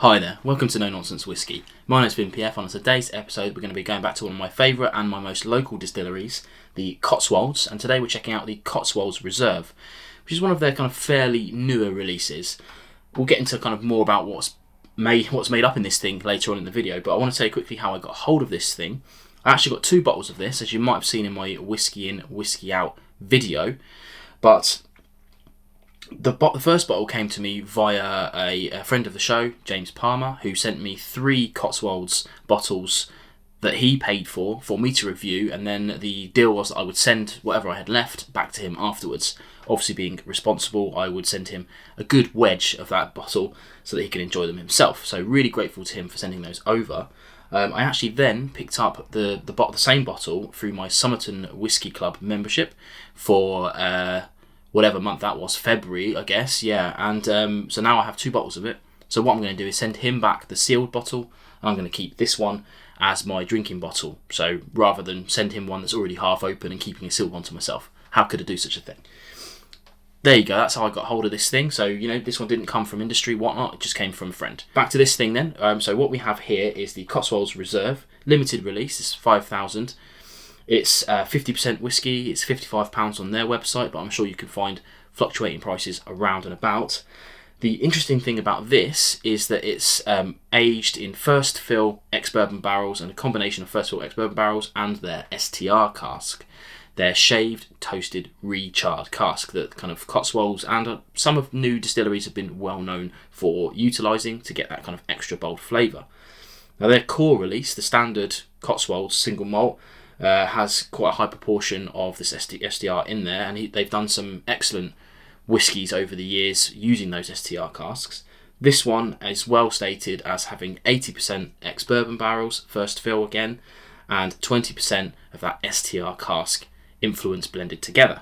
Hi there, welcome to No Nonsense Whiskey. My name's Vin PF. On today's episode we're going to be going back to one of my favourite and my most local distilleries, the Cotswolds, and today we're checking out the Cotswolds Reserve, which is one of their kind of fairly newer releases. We'll get into kind of more about what's made up in this thing later on in the video, but I want to tell you quickly how I got hold of this thing. I actually got 2 bottles of this, as you might have seen in my Whiskey In, Whiskey Out video, but the first bottle came to me via a friend of the show, James Palmer, who sent me 3 Cotswolds bottles that he paid for me to review, and then the deal was that I would send whatever I had left back to him afterwards. Obviously being responsible, I would send him a good wedge of that bottle so that he can enjoy them himself. So really grateful to him for sending those over. I actually then picked up the same bottle through my Summerton Whiskey Club membership for whatever month that was, February, I guess, yeah. And so now I have 2 bottles of it. So what I'm going to do is send him back the sealed bottle, and I'm going to keep this one as my drinking bottle. So rather than send him one that's already half open and keeping a sealed one to myself, how could I do such a thing? There you go, that's how I got hold of this thing. So, you know, this one didn't come from industry, whatnot, it just came from a friend. Back to this thing then. So what we have here is the Cotswolds Reserve, limited release, it's 5,000. It's 50% whiskey, it's £55 on their website, but I'm sure you can find fluctuating prices around and about. The interesting thing about this is that it's aged in first fill ex-Bourbon barrels, and a combination of first fill ex-Bourbon barrels and their STR cask. Their shaved, toasted, recharred cask that kind of Cotswolds and some of new distilleries have been well known for utilising to get that kind of extra bold flavour. Now their core release, the standard Cotswolds single malt, has quite a high proportion of this STR in there, and they've done some excellent whiskies over the years using those STR casks. This one is well stated as having 80% ex-Bourbon barrels, first fill again, and 20% of that STR cask influence blended together.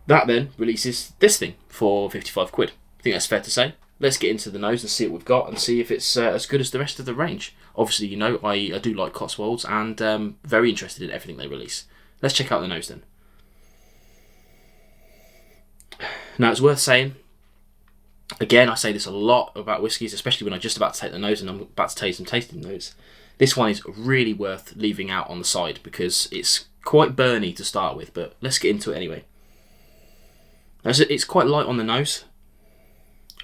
That then releases this thing for 55 quid. I think that's fair to say. Let's get into the nose and see what we've got and see if it's as good as the rest of the range. Obviously, you know, I do like Cotswolds and very interested in everything they release. Let's check out the nose then. Now, it's worth saying, again, I say this a lot about whiskies, especially when I'm just about to take the nose and I'm about to taste some tasting notes. This one is really worth leaving out on the side because it's quite burny to start with, but let's get into it anyway. It's quite light on the nose.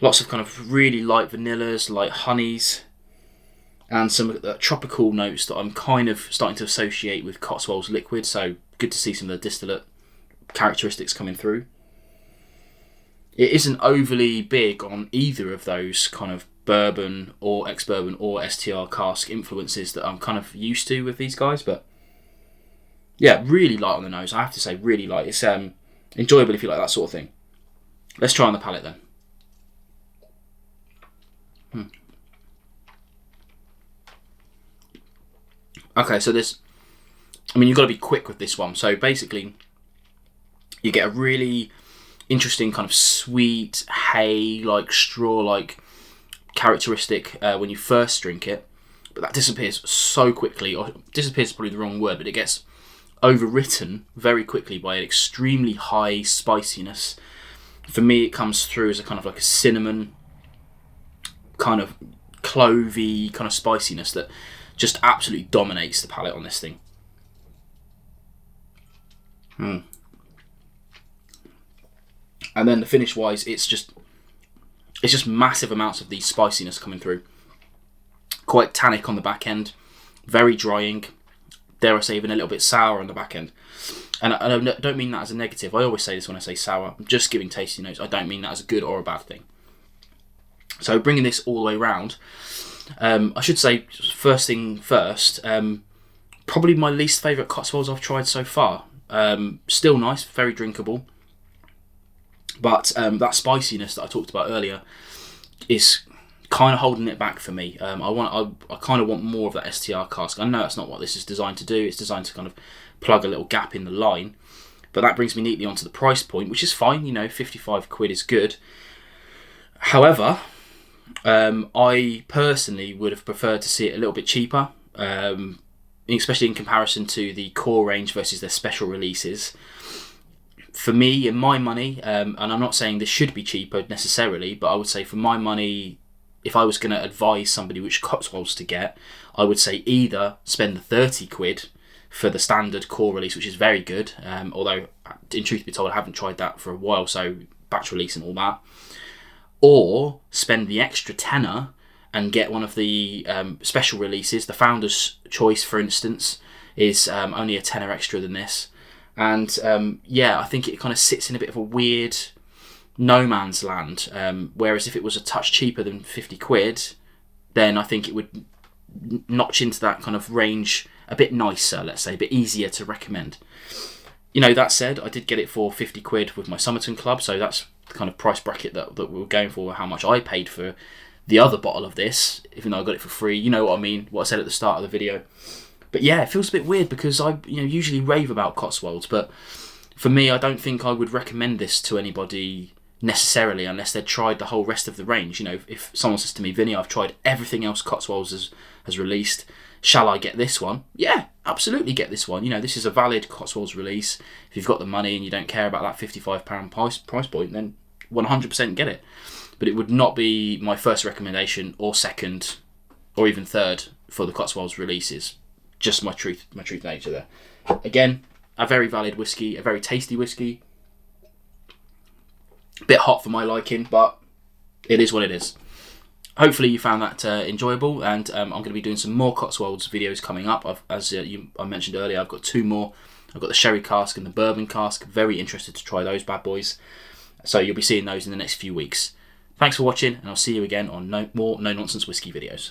Lots of kind of really light vanillas, light honeys, and some tropical notes that I'm kind of starting to associate with Cotswolds liquid, so good to see some of the distillate characteristics coming through. It isn't overly big on either of those kind of bourbon or ex-bourbon or STR cask influences that I'm kind of used to with these guys, but yeah, really light on the nose, I have to say, really light. It's enjoyable if you like that sort of thing. Let's try on the palate then. Okay, so you've got to be quick with this one. So basically, you get a really interesting kind of sweet, hay-like, straw-like characteristic when you first drink it, but that disappears so quickly, or disappears is probably the wrong word, but it gets overwritten very quickly by an extremely high spiciness. For me, it comes through as a kind of like a cinnamon, kind of clovey kind of spiciness that just absolutely dominates the palate on this thing. And then the finish wise, it's just massive amounts of these spiciness coming through. Quite tannic on the back end, very drying, dare I say even a little bit sour on the back end. And I don't mean that as a negative. I always say this when I say sour. I'm just giving tasty notes. I don't mean that as a good or a bad thing. So bringing this all the way around, I should say, first thing first, probably my least favourite Cotswolds I've tried so far. Still nice, very drinkable, but that spiciness that I talked about earlier is kind of holding it back for me. I kind of want more of that STR cask. I know that's not what this is designed to do. It's designed to kind of plug a little gap in the line, but that brings me neatly onto the price point, which is fine. You know, 55 quid is good. However, I personally would have preferred to see it a little bit cheaper, especially in comparison to the core range versus their special releases. For me, in my money, and I'm not saying this should be cheaper necessarily, but I would say for my money, if I was going to advise somebody which Cotswolds to get, I would say either spend the 30 quid for the standard core release, which is very good, although in truth be told I haven't tried that for a while, so batch release and all that, or spend the extra tenner and get one of the special releases. The Founder's Choice, for instance, is only a tenner extra than this, and yeah, I think it kind of sits in a bit of a weird no man's land, whereas if it was a touch cheaper than 50 quid, then I think it would notch into that kind of range a bit nicer, let's say, a bit easier to recommend. You know, that said, I did get it for 50 quid with my Summerton club, so that's the kind of price bracket that we were going for, how much I paid for the other bottle of this, even though I got it for free. You know what I mean, what I said at the start of the video. But yeah, it feels a bit weird because I usually rave about Cotswolds, but for me, I don't think I would recommend this to anybody necessarily unless they'd tried the whole rest of the range. You know, if someone says to me, Vinny, I've tried everything else Cotswolds has released, shall I get this one? Yeah, absolutely get this one. You know, this is a valid Cotswolds release. If you've got the money and you don't care about that £55 price point, then 100% get it. But it would not be my first recommendation or second or even third for the Cotswolds releases. Just my truth nature there. Again, a very valid whiskey, a very tasty whiskey. A bit hot for my liking, but it is what it is. Hopefully you found that enjoyable, and I'm going to be doing some more Cotswolds videos coming up. As I mentioned earlier, I've got 2 more. I've got the sherry cask and the bourbon cask. Very interested to try those bad boys. So you'll be seeing those in the next few weeks. Thanks for watching, and I'll see you again on more No Nonsense Whiskey videos.